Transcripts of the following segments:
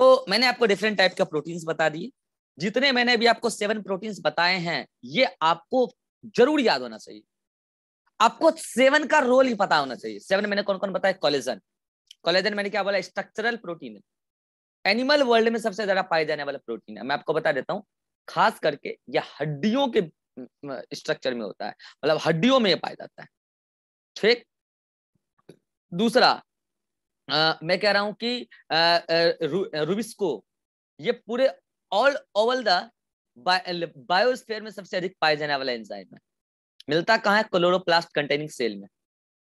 तो मैंने आपको डिफरेंट टाइप के प्रोटीन्स बता दिए। जितने मैंने अभी आपको 7 प्रोटीन्स बताए हैं ये आपको जरूर याद होना चाहिए। आपको 7 का रोल ही पता होना चाहिए। 7 मैंने कौन कौन बताया? कोलेजन। कोलेजन मैंने क्या बोला? स्ट्रक्चरल प्रोटीन है, एनिमल वर्ल्ड में सबसे ज्यादा पाए जाने वाला प्रोटीन है। मैं आपको बता देता हूँ, खास करके यह हड्डियों के स्ट्रक्चर में होता है, मतलब हड्डियों में ये पाया जाता है। ठीक। दूसरा मैं कह रहा हूं कि रुबिस्को ये पूरे ऑल ओवर द बायोस्फीयर में सबसे अधिक पाए जाने वाला एंजाइम है। मिलता कहाँ है? क्लोरोप्लास्ट कंटेनिंग सेल में।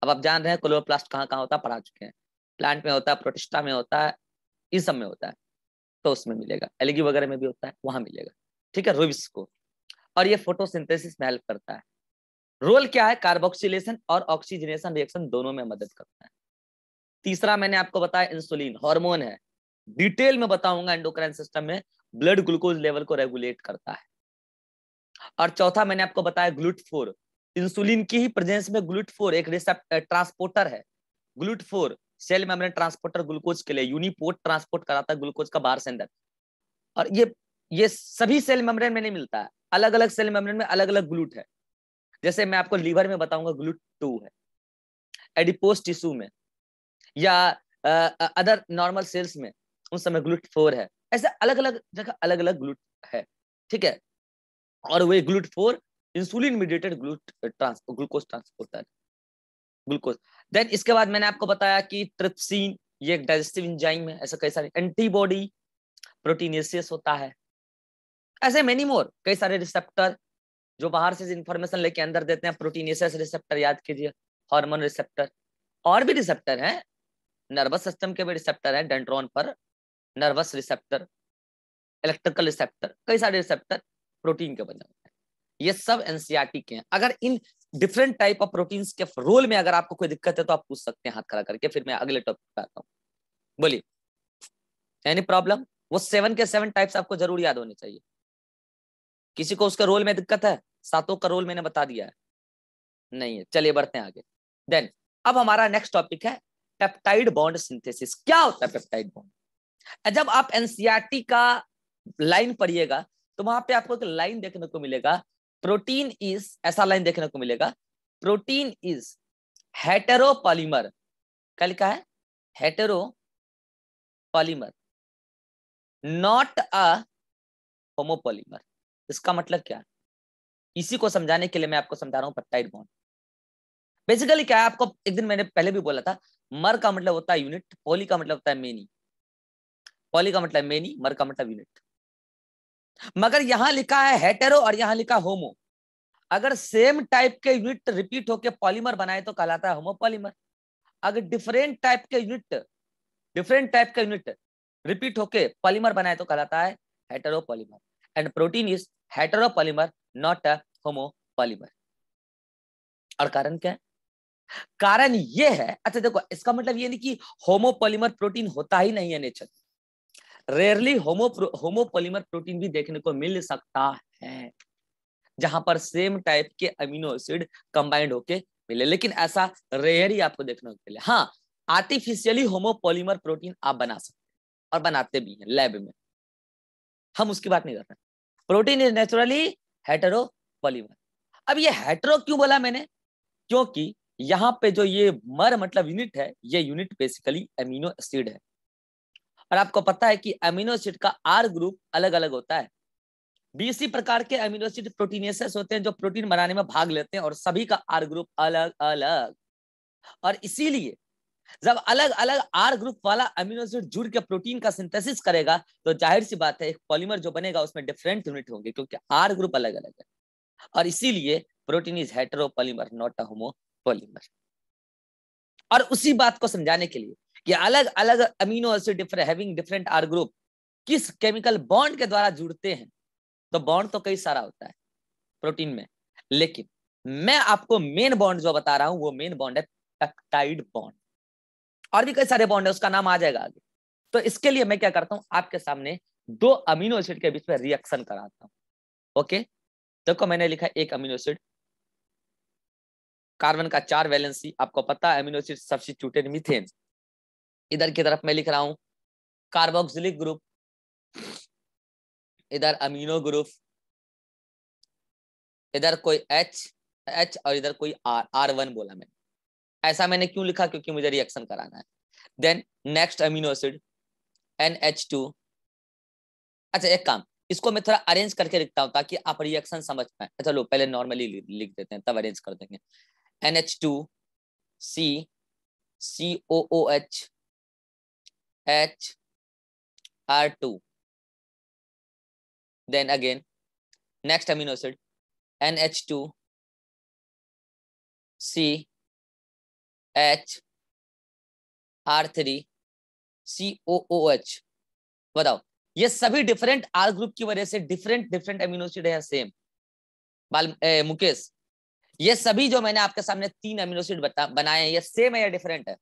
अब आप जान रहे हैं क्लोरोप्लास्ट कहाँ कहाँ होता है, पढ़ा चुके हैं। प्लांट में होता है, प्रोटिस्टा में होता है, इस सब में होता है, तो उसमें मिलेगा। एल्गी वगैरह में भी होता है, वहां मिलेगा। ठीक है, रुबिस्को। और ये फोटोसिंथेसिस में हेल्प करता है। रोल क्या है? कार्बोक्सिलेशन और ऑक्सीजनेशन रिएक्शन दोनों में मदद करता है। तीसरा मैंने आपको बताया इंसुलिन हार्मोन है, डिटेल में बताऊंगा। एंडोक्राइन सिस्टम में ब्लड ग्लूकोज लेवल को रेगुलेट करता है। और चौथा मैंने आपको बताया ग्लूट4, इंसुलिन की ही प्रेजेंस में ग्लूट4 एक ट्रांसपोर्टर है। ग्लूट4 सेल मेम्ब्रेन ट्रांसपोर्टर ग्लूकोज के लिए यूनिपोर्ट ट्रांसपोर्ट कराता है ग्लूकोज का बाहर से अंदर। और ये सभी सेल मेम्ब्रेन में नहीं मिलता है, अलग अलग सेल मेम्ब्रेन में अलग अलग ग्लूट है। जैसे मैं आपको लीवर में बताऊंगा ग्लूट2 है, एडिपोज टिश्यू में या अदर नॉर्मल सेल्स में उन समय ग्लूट4 है। ऐसे अलग अलग जगह अलग अलग ग्लूट है। ठीक है, और वही ग्लूट4 insulin mediated glucose transporter glucose. Then इसके बाद मैंने आपको बताया कि ट्रिप्सिन ये एक डाइजेस्टिव एंजाइम है। ऐसा कई सारे एंटीबॉडी प्रोटीनेसियस होता है। ऐसे मेनी मोर कई सारे रिसेप्टर जो बाहर से इंफॉर्मेशन लेके अंदर देते हैं। प्रोटीनेसियस रिसेप्टर याद कीजिए, हार्मोन रिसेप्टर। और भी रिसेप्टर हैं, नर्वस सिस्टम के भी रिसेप्टर हैं, डेंड्रॉन पर नर्वस रिसेप्टर, इलेक्ट्रिकल रिसेप्टर, कई सारे रिसेप्टर प्रोटीन के बने होते हैं। ये सब एनसीईआरटी के हैं। अगर in different type of proteins के रोल में अगर आपको कोई दिक्कत है तो आप पूछ सकते हैं हाथ खड़ा करके, फिर मैं अगले टॉपिक पे आता हूँ। बोलिए, एनी प्रॉब्लम? वो 7 के 7 टाइप्स आपको जरूर याद होने चाहिए। किसी को उसके रोल में दिक्कत है? सातों का रोल मैंने बता दिया है, नहीं है? चलिए बढ़ते हैं आगे। देन अब हमारा नेक्स्ट टॉपिक है पेप्टाइड बॉन्ड सिंथेसिस। क्या होता है पेप्टाइड बॉन्ड? जब आप एनसीईआरटी का लाइन पढ़िएगा तो वहां पे आपको एक लाइन देखने को मिलेगा, प्रोटीन इज, ऐसा लाइन देखने को मिलेगा, प्रोटीन इज हेटेरोपॉलीमर। क्या लिखा है? Heteropolymer, not a homopolymer. इसका मतलब क्या है? इसी को समझाने के लिए मैं आपको समझा रहा हूं पेप्टाइड बॉन्ड। बेसिकली क्या है, आपको एक दिन मैंने पहले भी बोला था, मर का मतलब होता है यूनिट, पॉली का मतलब होता है मेनी। पॉली का मतलब मेनी, मर का मतलब यूनिट। मगर यहां लिखा है हेटेरो और यहां लिखा होमो। अगर सेम टाइप के यूनिट रिपीट होकर पॉलीमर बनाए तो कहलाता है होमोपॉलीमर। अगर डिफरेंट टाइप का यूनिट रिपीट होके पॉलीमर बनाए तो कहलाता है heteropolymer. And protein is heteropolymer not a homopolymer. और कारण क्या है? कारण ये है, अच्छा देखो, इसका मतलब ये नहीं कि होमोपॉलीमर प्रोटीन होता ही नहीं है नेचर। रेयरली होमोपॉलीमर प्रोटीन भी देखने को मिल सकता है जहां पर सेम टाइप के अमीनो एसिड कंबाइंड होके मिले, लेकिन ऐसा रेयर ही आपको देखने को मिले। हाँ, आर्टिफिशियली होमोपॉलीमर प्रोटीन आप बना सकते हैं और बनाते भी हैं लैब में, हम उसकी बात नहीं कर रहे। Protein is naturally heteropolymer. अब ये हेटेरो क्यों बोला मैंने? क्योंकि यहाँ पे जो ये मर मतलब यूनिट है, ये यूनिट बेसिकली अमीनो एसिड है। और आपको पता है कि अमीनो एसिड का आर ग्रुप अलग अलग होता है। 20 प्रकार के अमीनो एसिड प्रोटीनेसेस होते हैं जो प्रोटीन बनाने में भाग लेते हैं, और सभी का आर ग्रुप अलग अलग। और इसीलिए जब अलग अलग आर ग्रुप वाला अमीनो एसिड जुड़ के प्रोटीन का सिंथेसिस करेगा तो जाहिर सी बात है एक पॉलीमर जो बनेगा उसमें डिफरेंट यूनिट होंगे, क्योंकि आर ग्रुप अलग अलग है। और इसीलिए protein is heteropolymer not a homopolymer. और उसी बात को समझाने के लिए कि अलग अलग amino acid having different R group किस केमिकल बॉन्ड के द्वारा जुड़ते हैं, तो बॉन्ड तो कई सारा होता है प्रोटीन में, लेकिन मैं आपको मेन बॉन्ड जो बता रहा हूं वो मेन बॉन्ड है पेप्टाइड बॉन्ड। और भी कई सारे बॉन्ड है, उसका नाम आ जाएगा आगे। तो इसके लिए मैं क्या करता हूं, आपके सामने दो अमीनो एसिड के बीच में रिएक्शन कराता हूं। ओके, देखो मैंने लिखा एक अमीनो एसिड, कार्बन का 4 वैलेंसी, आपको पता है अमीनो एसिड सब्स्टिट्यूटेड मीथेन। इधर की तरफ मैं लिख रहा हूं कार्बोक्सिलिक ग्रुप, इधर अमीनो ग्रुप, इधर कोई H और इधर कोई R1 बोला मैंने। ऐसा मैंने क्यों लिखा? क्योंकि मुझे रिएक्शन कराना है। Then next amino acid NH2। अच्छा एक काम, इसको मैं थोड़ा अरेंज करके लिखता हूं ताकि आप रिएक्शन समझ पाए। अच्छा लो पहले नॉर्मली लिख देते हैं, तब अरेंज कर देंगे। NH2 C COOH H R2। then again next amino acid NH2 C H R3 COOH। बताओ ये सभी डिफरेंट R ग्रुप की वजह से डिफरेंट डिफरेंट अमीनो एसिड है सेम। मुकेश ये सभी जो मैंने आपके सामने 3 अमीनो एसिड बनाए हैं, ये सेम है या डिफरेंट है?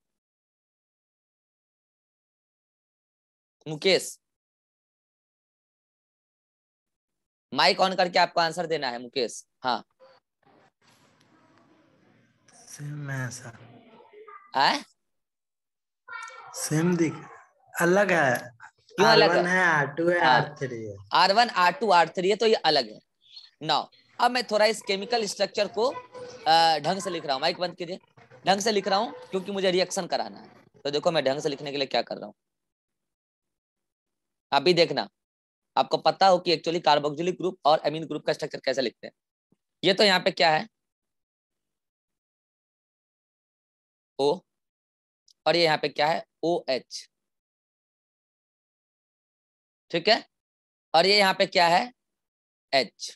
मुकेश माइक ऑन करके आपको आंसर देना है मुकेश। हाँ सेम है सर। है सेम दिख अलग है। क्यों अलग R1 है, R2 है, हाँ R3 है। R1 R2 R3 है तो ये अलग है। नाउ अब मैं थोड़ा इस केमिकल स्ट्रक्चर को ढंग से लिख रहा हूँ। माइक बंद कीजिए। ढंग से लिख रहा हूँ क्योंकि मुझे रिएक्शन कराना है। तो देखो मैं ढंग से लिखने के लिए क्या कर रहा हूँ, अभी देखना। आपको पता हो कि एक्चुअली कार्बोक्सिलिक ग्रुप और अमीन ग्रुप का स्ट्रक्चर कैसे लिखते हैं। ये तो यहाँ पे क्या है O, और ये यहाँ पे क्या है OH, ठीक है। और ये यहाँ पे क्या है H,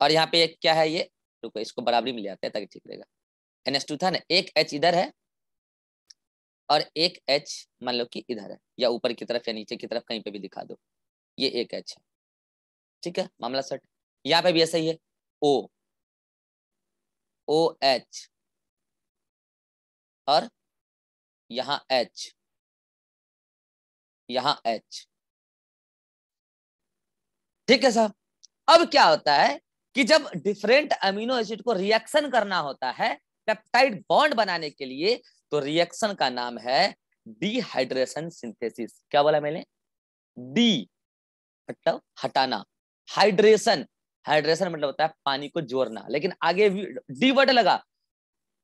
और यहाँ पे एक क्या है ये, रुको इसको बराबरी में ले आते हैं ताकि ठीक रहेगा। NH2 था ना, एक H इधर है और एक H मान लो कि इधर है, या ऊपर की तरफ या नीचे की तरफ कहीं पे भी दिखा दो, ये एक H है, ठीक है मामला सेट। यहाँ पे भी ऐसा ही है O OH और यहाँ H, यहाँ H, ठीक है साहब। अब क्या होता है कि जब डिफरेंट अमीनो एसिड को रिएक्शन करना होता है पेप्टाइड बॉन्ड बनाने के लिए, तो रिएक्शन का नाम है डिहाइड्रेशन सिंथेसिस। क्या बोला मैंने? डी मतलब हटाना, हाइड्रेशन, हाइड्रेशन मतलब होता है पानी को जोड़ना, लेकिन आगे डी वर्ड लगा,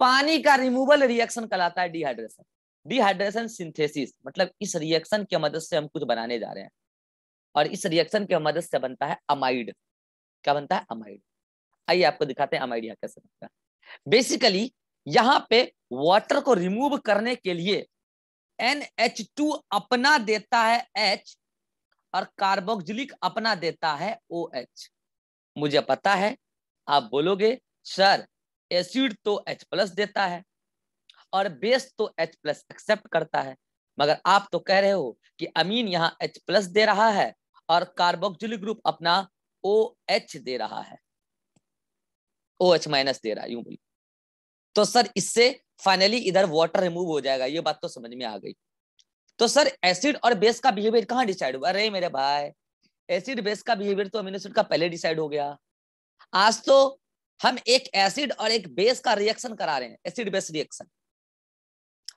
पानी का रिमूवल रिएक्शन कहलाता है डिहाइड्रेशन। डिहाइड्रेशन सिंथेसिस मतलब इस रिएक्शन की मदद से हम कुछ बनाने जा रहे हैं, और इस रिएक्शन की मदद से बनता है अमाइड। क्या बनता है? अमाइड। आइए आपको दिखाते हैं अमाइड यहाँ कैसे बनता है। बेसिकली यहाँ पे वाटर को रिमूव करने के लिए NH2 अपना देता है H और कार्बोक्सिलिक अपना देता है OH। मुझे पता है आप बोलोगे सर एसिड तो H+ देता है और बेस तो H+ एक्सेप्ट करता है, मगर आप तो कह रहे हो कि अमीन यहाँ H+ दे रहा है और कार्बोक्सिलिक ग्रुप अपना OH दे रहा है, OH- दे रहा है, यूं बोलिए। तो सर इससे फाइनली इधर वाटर रिमूव हो जाएगा, ये बात तो समझ में आ गई। तो सर एसिड और बेस का बिहेवियर कहाँ डिसाइड हुआ? अरे मेरे भाई एसिड बेस का बिहेवियर तो अमीनो एसिड का पहले डिसाइड हो गया। आज तो हम एक एसिड और एक बेस का रिएक्शन करा रहे हैं, acid base reaction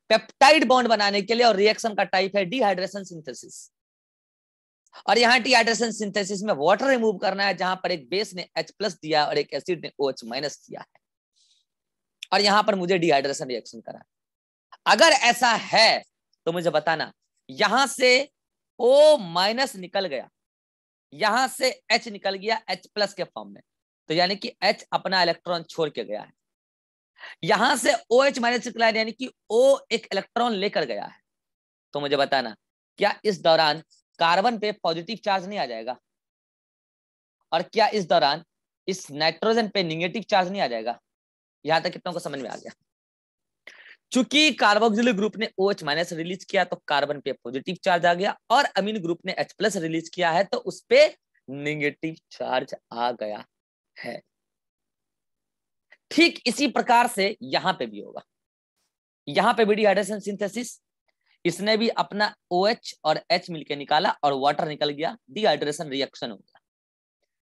peptide bond बनाने के लिए, और रिएक्शन का टाइप है डिहाइड्रेशन सिंथेसिस। और यहाँ डिहाइड्रेशन सिंथेसिस में वाटर रिमूव करना है, जहां पर एक बेस ने H+ दिया और एक एसिड ने OH- दिया है, और यहां पर मुझे डिहाइड्रेशन रिएक्शन करा। अगर ऐसा है तो मुझे बताना, यहां से O- निकल गया, यहां से H निकल गया H+ के फॉर्म में, तो यानी कि H अपना इलेक्ट्रॉन छोड़ के गया है। यहां से OH- निकला है, यानी कि O एक इलेक्ट्रॉन लेकर गया है। तो मुझे बताना क्या इस दौरान कार्बन पे पॉजिटिव चार्ज नहीं आ जाएगा? और क्या इस दौरान इस नाइट्रोजन पे निगेटिव चार्ज नहीं आ जाएगा? यहां तक कितनों को समझ में आ गया? चूंकि कार्बोक्सिलिक ग्रुप ने OH- रिलीज किया तो कार्बन पे पॉजिटिव चार्ज आ गया, और अमीन ग्रुप ने H+ रिलीज किया है तो उस पे निगेटिव चार्ज आ गया है। ठीक इसी प्रकार से यहां पे भी होगा, यहां पे भी डिहाइड्रेशन सिंथेसिस, इसने भी अपना OH और H मिलकर निकाला और वाटर निकल गया, डिहाइड्रेशन रिएक्शन हो गया।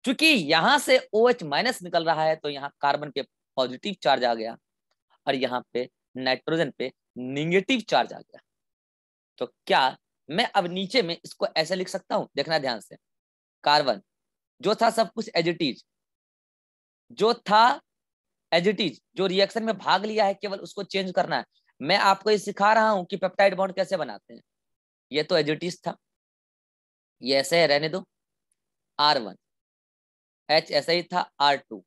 क्योंकि यहां से OH- निकल रहा है तो यहाँ कार्बन पे पॉजिटिव चार्ज आ गया और यहाँ पे नाइट्रोजन पे निगेटिव चार्ज आ गया। तो क्या मैं अब नीचे में इसको ऐसे लिख सकता हूं, देखना ध्यान से। कार्बन जो था सब कुछ एज इट इज, जो था एज इट इज, जो रिएक्शन में भाग लिया है केवल उसको चेंज करना है। मैं आपको ये सिखा रहा हूं कि पेप्टाइड बॉन्ड कैसे बनाते हैं। ये तो एज इट इज था, ये ऐसे है, रहने दो। R1, H ऐसे ही था, R2,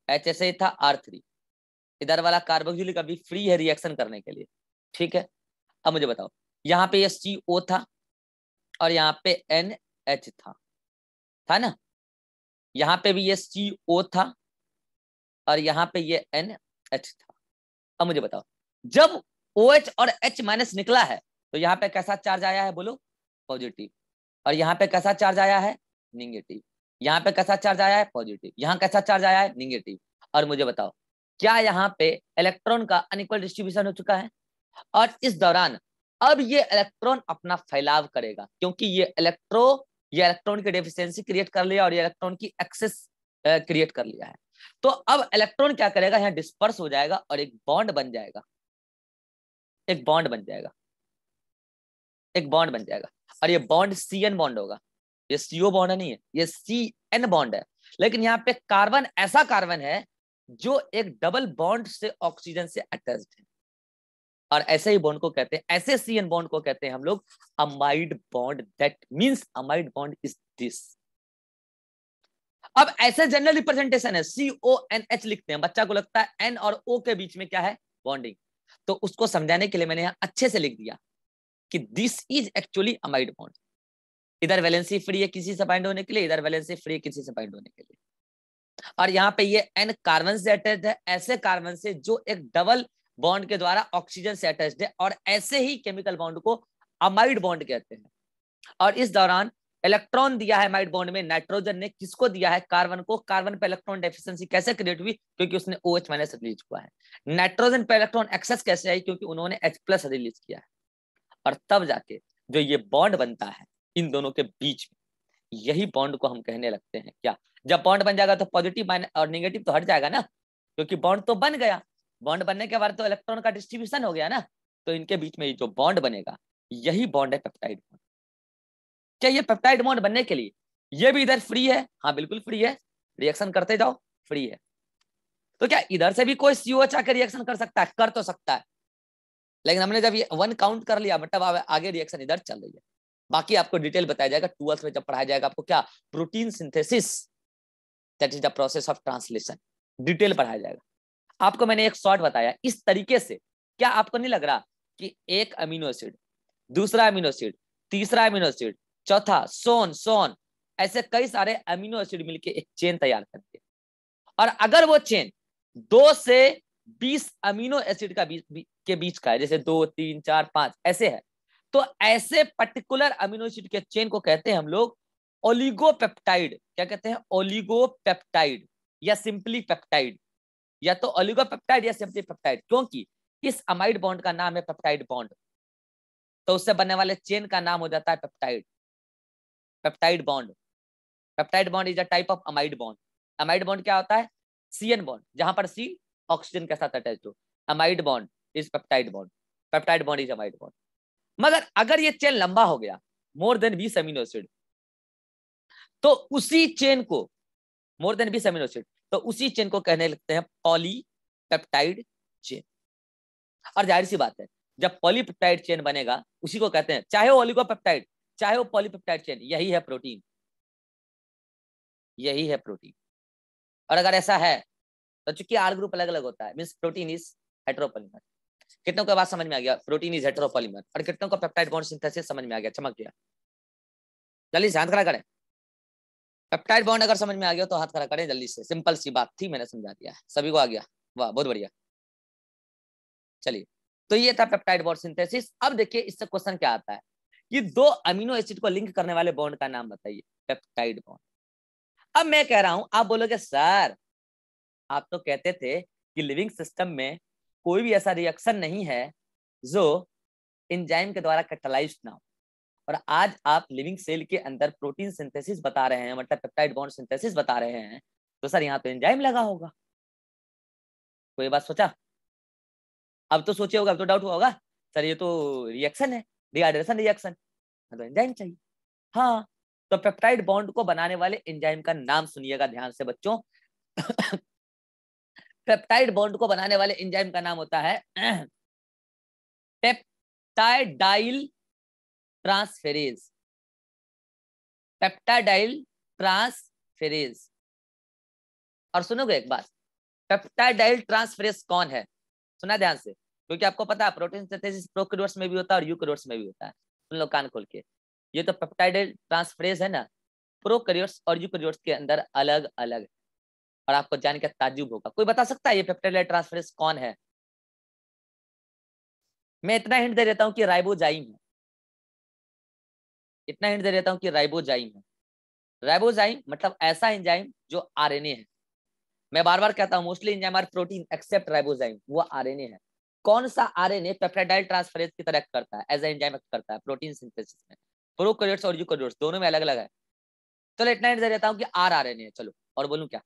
H ऐसे ही था, R3। इधर वाला कार्बोक्सिलिक अभी फ्री है रिएक्शन करने के लिए, ठीक है। अब मुझे बताओ, यहाँ पे ये CO था और यहाँ पे NH था ना। यहाँ पे भी ये CO था और यहाँ पे ये NH था। अब मुझे बताओ, जब OH और H माइनस निकला है तो यहाँ पे कैसा चार्ज आया है, बोलो पॉजिटिव। और यहाँ पे कैसा चार्ज आया है, निगेटिव। यहाँ पे कैसा चार्ज आया है, पॉजिटिव। यहाँ कैसा चार्ज आया है, निगेटिव। और मुझे बताओ, क्या यहाँ पे इलेक्ट्रॉन का अनइक्वल डिस्ट्रीब्यूशन हो चुका है? और इस दौरान अब ये इलेक्ट्रॉन अपना फैलाव करेगा, क्योंकि ये इलेक्ट्रॉन की डेफिशिएंसी क्रिएट कर लिया और ये इलेक्ट्रॉन की एक्सेस क्रिएट कर लिया है। तो अब इलेक्ट्रॉन क्या करेगा, यहाँ डिस्पर्स हो जाएगा और एक बॉन्ड बन जाएगा, एक बॉन्ड बन जाएगा, एक बॉन्ड बन जाएगा। और ये बॉन्ड CN बॉन्ड होगा, ये CO बॉन्ड नहीं है, ये CN बॉन्ड है। लेकिन यहाँ पे कार्बन ऐसा कार्बन है जो एक डबल बॉन्ड से ऑक्सीजन से अटैच्ड है, और ऐसे ही बॉन्ड को कहते हैं, ऐसे CN बॉन्ड को कहते हैं हम लोग amide bond. That means amide bond is this. अब ऐसे जनरल रिप्रेजेंटेशन है, CONH लिखते हैं, बच्चा को लगता है N और O के बीच में क्या है, बॉन्डिंग। तो उसको समझाने के लिए मैंने यहां अच्छे से लिख दिया कि this is actually amide bond. इधर वैलेंसी फ्री है किसी से बाइंड होने के लिए, इधर वैलेंसी फ्री है किसी से बाइंड होने के लिए। और यहाँ पे ये N कार्बन से अटैच्ड है, ऐसे कार्बन से जो एक डबल बॉन्ड के द्वारा ऑक्सीजन से अटैच्ड है, और ऐसे ही केमिकल बॉन्ड को अमाइड बॉन्ड कहते हैं। और इस दौरान इलेक्ट्रॉन दिया है अमाइड बॉन्ड में नाइट्रोजन ने, किसको दिया है, कार्बन को। कार्बन पे इलेक्ट्रॉन डेफिशिएंसी कैसे क्रिएट हुई, क्योंकि उसने OH माइनस रिलीज हुआ है। नाइट्रोजन पे इलेक्ट्रॉन एक्सेस कैसे आई, क्योंकि उन्होंने H प्लस रिलीज किया है। और तब जाके जो ये बॉन्ड बनता है इन दोनों के बीच में, यही बॉन्ड को हम कहने लगते हैं क्या। जब बॉन्ड बन जाएगा तो पॉजिटिव और नेगेटिव तो हट जाएगा ना, क्योंकि बॉन्ड तो बन गया। बॉन्ड बनने के बाद तो इलेक्ट्रॉन का डिस्ट्रीब्यूशन हो गया ना, तो इनके बीच में जो बॉन्ड बनेगा यही बॉन्ड है पेप्टाइड बॉन्ड। क्या ये पेप्टाइड बॉन्ड बनने के लिए ये भी इधर फ्री है? हाँ बिल्कुल फ्री है, रिएक्शन करते जाओ, फ्री है। तो क्या इधर से भी कोई COH आकर रिएक्शन कर सकता है? कर तो सकता है, लेकिन हमने जब ये 1 काउंट कर लिया, मतलब आगे रिएक्शन इधर चल रही है। बाकी आपको डिटेल बताया जाएगा 12th में जब पढ़ाया जाएगा आपको, क्या, protein synthesis, that is the process of translation, detail पढ़ाया जाएगा। आपको मैंने एक शॉर्ट बताया इस तरीके से। क्या आपको नहीं लग रहा कि एक अमीनो एसिड, दूसरा अमीनो एसिड, तीसरा अमीनो एसिड, चौथा, सोन सोन, ऐसे कई सारे अमीनो एसिड मिलके एक चेन तैयार करते हैं। और अगर वो चेन 2 से 20 अमीनो एसिड के बीच का है, जैसे 2, 3, 4, 5 ऐसे है, तो ऐसे पर्टिकुलर अमीनो एसिड के चेन को कहते हैं हम लोग ओलिगोपेप्टाइड। क्या कहते हैं, ओलिगोपेप्टाइड या सिंपली पेप्टाइड, या तो ओलिगोपेप्टाइड या सिंपली पेप्टाइड, क्योंकि इस अमाइड बॉन्ड का नाम है पेप्टाइड बॉन्ड, तो उससे बनने वाले चेन का नाम हो जाता है peptide, peptide bond. Peptide bond is a type of amide bond. Amide bond क्या होता है, CN बॉन्ड, जहां पर C ऑक्सीजन के साथ अटैच हो। Amide bond is peptide bond, peptide bond is amide bond. मगर अगर ये चेन लंबा हो गया, मोर देन 20 अमीनो एसिड, तो उसी चेन को, मोर देन 20 अमीनो एसिड, तो उसी चेन को कहने लगते हैं पॉलीपेप्टाइड चेन। और जाहिर सी बात है, जब पॉलीपेप्टाइड चेन बनेगा उसी को कहते हैं, चाहे वो ओलिगोपेप्टाइड चाहे वो पॉलीपेप्टाइड चेन, यही है प्रोटीन, यही है प्रोटीन। और अगर ऐसा है तो चूंकि R ग्रुप अलग अलग होता है, मींस प्रोटीन इज हेटेरोपॉलीमर। कितनों को बात समझ में आ गया, प्रोटीन इज हेटेरोपॉलीमर। और कितनों को पेप्टाइड बॉन्ड सिंथेसिस समझ में आ गया, चमक गया? जल्दी से हाथ खड़ा करें। पेप्टाइड बॉन्ड अगर समझ में आ गया तो हाथ खड़ा करें जल्दी से, सिंपल सी बात थी, मैंने समझा दिया है, सभी को आ गया, वाह बहुत बढ़िया। चलिए, तो ये था पेप्टाइड बॉन्ड सिंथेसिस। अब देखिए इससे क्वेश्चन क्या आता है कि 2 अमीनो एसिड को लिंक करने वाले बॉन्ड का नाम बताइए, पेप्टाइड बॉन्ड। अब मैं कह रहा हूं, आप बोलोगे सर आप तो कहते थे कि लिविंग सिस्टम में कोई भी ऐसा रिएक्शन नहीं है जो एंजाइम के द्वारा कैटालाइज्ड ना हो, और आज आप लिविंग सेल के अंदर प्रोटीन सिंथेसिस बता रहे हैं, मतलब पेप्टाइड बॉन्ड सिंथेसिस बता रहे हैं, तो सर यहाँ तो एंजाइम लगा होगा। कोई बात सोचा? अब तो सोचे होगा, अब तो डाउट हुआ होगा, सर ये तो रिएक्शन है, डिहाइड्रेशन रिएक्शन, तो एंजाइम चाहिए। हाँ, तो पेप्टाइड बॉन्ड को बनाने वाले एंजाइम का नाम सुनिएगा ध्यान से बच्चों। पेप्टाइड बॉन्ड को बनाने वाले एंजाइम का नाम होता है पेप्टाइडाइल ट्रांसफेरेज। पेप्टाइडाइल ट्रांसफेरेज। और सुनोगे एक बात, पेप्टाइडाइल ट्रांसफेरेज कौन है? सुना ध्यान से, क्योंकि आपको पता है प्रोटीन सिंथेसिस प्रोकैरियोट्स में भी होता है और यूकैरियोट्स में भी होता है। सुन लो कान खोल के, ये तो पेप्टाइडाइल ट्रांसफेरेज है ना, प्रोकैरियोट्स और यूकैरियोट्स के अंदर अलग अलग है। और आपको जान के ताज्जुब होगा, कोई बता सकता है ये पेप्टाइडाइल ट्रांसफेरेज कौन है? मैं इतना हिंट दे देता हूं कि राइबोजाइम है। इतना हिंट दे देता हूं कि राइबोजाइम है। राइबोजाइम मतलब ऐसा एंजाइम जो आरएनए है। मैं बार बार कहता हूं mostly enzyme are protein except ribozyme, वो आरएनए है। कौन सा आरएनए पेप्टाइडाइल ट्रांसफेरेज की तरह करता है, एज ए एंजाइम करता है प्रोटीन सिंथेसिस में? प्रोकैरियोट्स और यूकैरियोट्स दोनों में अलग अलग है। चलो इतना हिंट दे देता हूं कि आरएनए है। चलो और बोलूं क्या?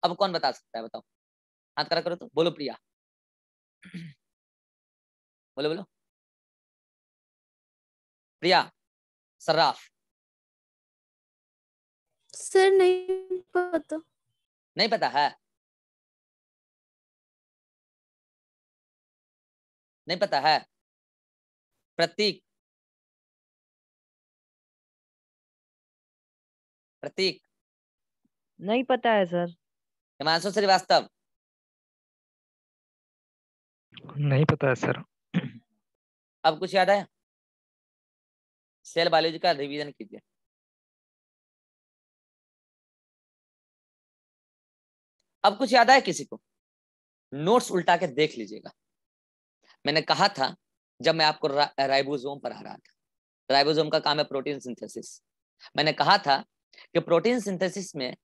अब कौन बता सकता है, बताओ, हाथ खड़ा करो तो बोलो प्रिया। बोलो बोलो प्रिया, सर्राफ। सर नहीं पता। नहीं पता है? नहीं पता है? प्रतीक, प्रतीक। नहीं पता है सर। हिमांशु श्रीवास्तव, नहीं पता है सर। अब कुछ याद है? सेल बायोलॉजी का रिवीजन कीजिए। अब कुछ याद है किसी को? नोट्स उल्टा के देख लीजिएगा। मैंने कहा था जब मैं आपको राइबोसोम पढ़ा रहा था, राइबोसोम का काम है प्रोटीन सिंथेसिस। मैंने कहा था कि प्रोटीन सिंथेसिस में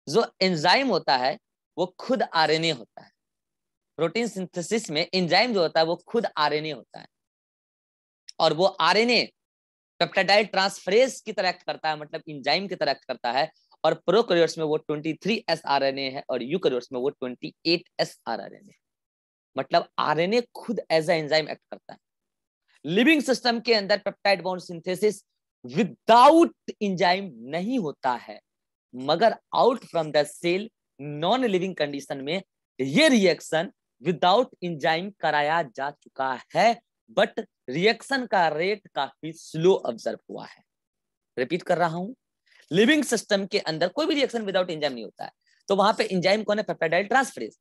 जो एंजाइम होता है वो खुद आरएनए होता है। प्रोटीन सिंथेसिस में एंजाइम जो होता है वो खुद आरएनए होता है, और वो आरएनए पेप्टाइडाइल ट्रांसफेरेज की तरह करता है, मतलब एंजाइम की तरह करता है। और प्रोकैरियोट्स में वो 23S आरएनए है और यूकैरियोट्स में वो 28S आरएनए है। मतलब आरएनए खुद एज ए एंजाइम एक्ट करता है। लिविंग सिस्टम के अंदर peptide bond synthesis without enzyme नहीं होता है, मगर out from the cell non living condition में ये रिएक्शन विदाउट एंजाइम कराया जा चुका है, बट रिएक्शन का रेट काफी स्लो ऑब्जर्व हुआ है। रिपीट कर रहा हूं, लिविंग सिस्टम के अंदर कोई भी रिएक्शन विदाउट एंजाइम नहीं होता है, तो वहां पे एंजाइम कौन है? पेप्टाइडाइल ट्रांसफेरेज।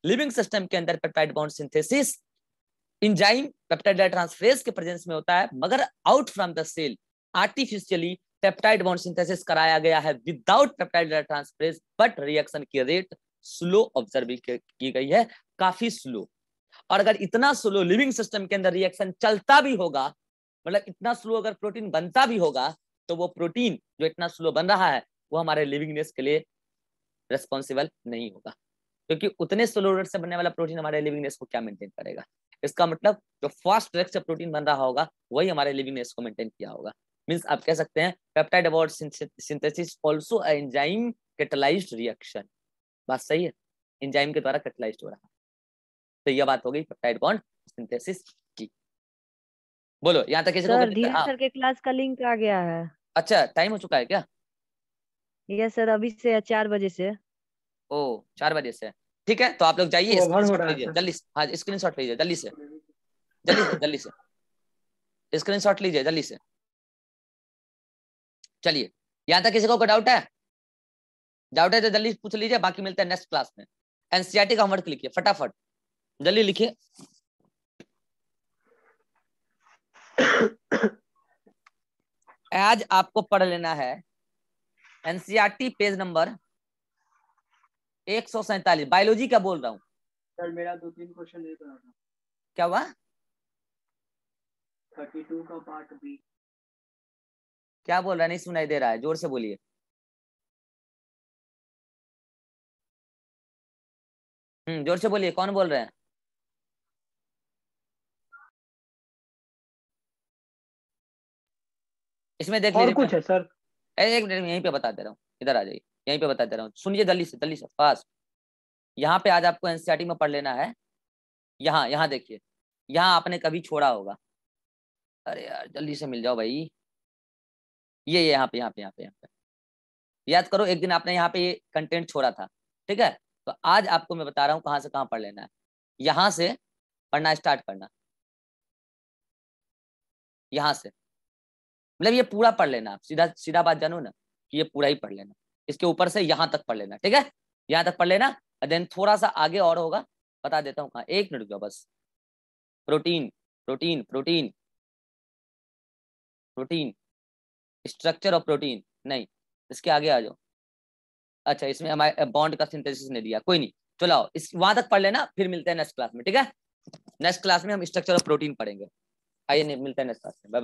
लिविंग सिस्टम के अंदर peptide bond synthesis enzyme peptidyl transferase के प्रेजेंस में होता है, मगर out from the cell artificially peptide bond synthesis कराया गया है without peptidyl transferase, but reaction की रेट स्लो ऑब्जर्व की गई है, काफी स्लो। और अगर इतना स्लो लिविंग सिस्टम के अंदर रिएक्शन चलता भी होगा, मतलब इतना स्लो अगर प्रोटीन बनता भी होगा, तो वो प्रोटीन जो इतना स्लो बन रहा है वो हमारे लिविंगनेस के लिए रिस्पॉन्सिबल नहीं होगा, क्योंकि उतने स्लो रेट से बनने वाला प्रोटीन हमारे लिविंगनेस को क्या मेंटेन करेगा? इसका मतलब जो फास्ट रेट से प्रोटीन बन रहा होगा वही हमारे लिविंगनेस को मेंटेन किया होगा। मींस आप कह सकते हैं peptide bond synthesis also a enzyme catalysed reaction. बात सही है, एंजाइम के द्वारा कैटलाइज्ड हो रहा है। तो यह बात हो गई पेप्टाइड बॉन्ड सिंथेसिस की। बोलो यहाँ तक किसी को सर कुछ? धीरज सर के क्लास का लिंक आ गया है। अच्छा, टाइम हो चुका है क्या? यस सर, अभी से 4 बजे से। ओ 4 बजे से, ठीक है। तो आप लोग जाइए, ओवर हो स्क्रीनशॉट रहा है लीजिए सर। जल्दी से। हाँ स्क्रीनशॉट लीजिए जल्दी से, जल्दी से जल्दी से स्क्रीनशॉट लीजिए जल्दी से। चलिए, यहाँ तक किसी को कोई डाउट है? डाउट है तो जल्दी पूछ लीजिए, बाकी मिलते हैं नेक्स्ट क्लास में। एनसीईआरटी का होमवर्क लिखिए फटाफट, जल्दी लिखिए। आज आपको पढ़ लेना है एनसीईआरटी पेज नंबर 147, बायोलॉजी का बोल रहा हूँ। सर मेरा 2-3 क्वेश्चन नहीं करा था। क्या हुआ? 32 का पार्ट बी। क्या बोल रहा है? नहीं सुनाई दे रहा है, जोर से बोलिए। जोर से बोलिए, कौन बोल रहे हैं? इसमें देख और लीजिए। कुछ है सर? एक मिनट यहीं पे बता दे रहा हूँ, इधर आ जाइए, यहीं पे बता दे रहा हूँ, सुनिए जल्दी से फास्ट। यहाँ पे आज आपको एनसीईआरटी में पढ़ लेना है। यहाँ यहाँ देखिए, यहाँ आपने कभी छोड़ा होगा, अरे यार जल्दी से मिल जाओ भाई। ये यहाँ पे यहाँ पे यहाँ पे यहाँ पे याद करो, एक दिन आपने यहाँ पे ये कंटेंट छोड़ा था, ठीक है। तो आज आपको मैं बता रहा हूँ कहाँ से कहाँ पढ़ लेना है। यहाँ से पढ़ना स्टार्ट करना, यहाँ से मतलब ये पूरा पढ़ लेना। आप सीधा सीधा बात जानो ना कि ये पूरा ही पढ़ लेना, इसके ऊपर से यहाँ तक पढ़ लेना, ठीक है। यहाँ तक पढ़ लेना, देन थोड़ा सा आगे और होगा, बता देता हूँ कहाँ। 1 मिनट रुको बस। Protein protein protein protein, structure of protein, नहीं इसके आगे आ जाओ। अच्छा इसमें हमारे बॉन्ड का सिंथेसिस ने दिया, कोई नहीं, चलो आओ इस वहां तक पढ़ लेना, फिर मिलते हैं नेक्स्ट क्लास में, ठीक है। नेक्स्ट क्लास में हम स्ट्रक्चर ऑफ प्रोटीन पढ़ेंगे। आइए मिलते हैं नेक्स्ट क्लास में, बाय बाय।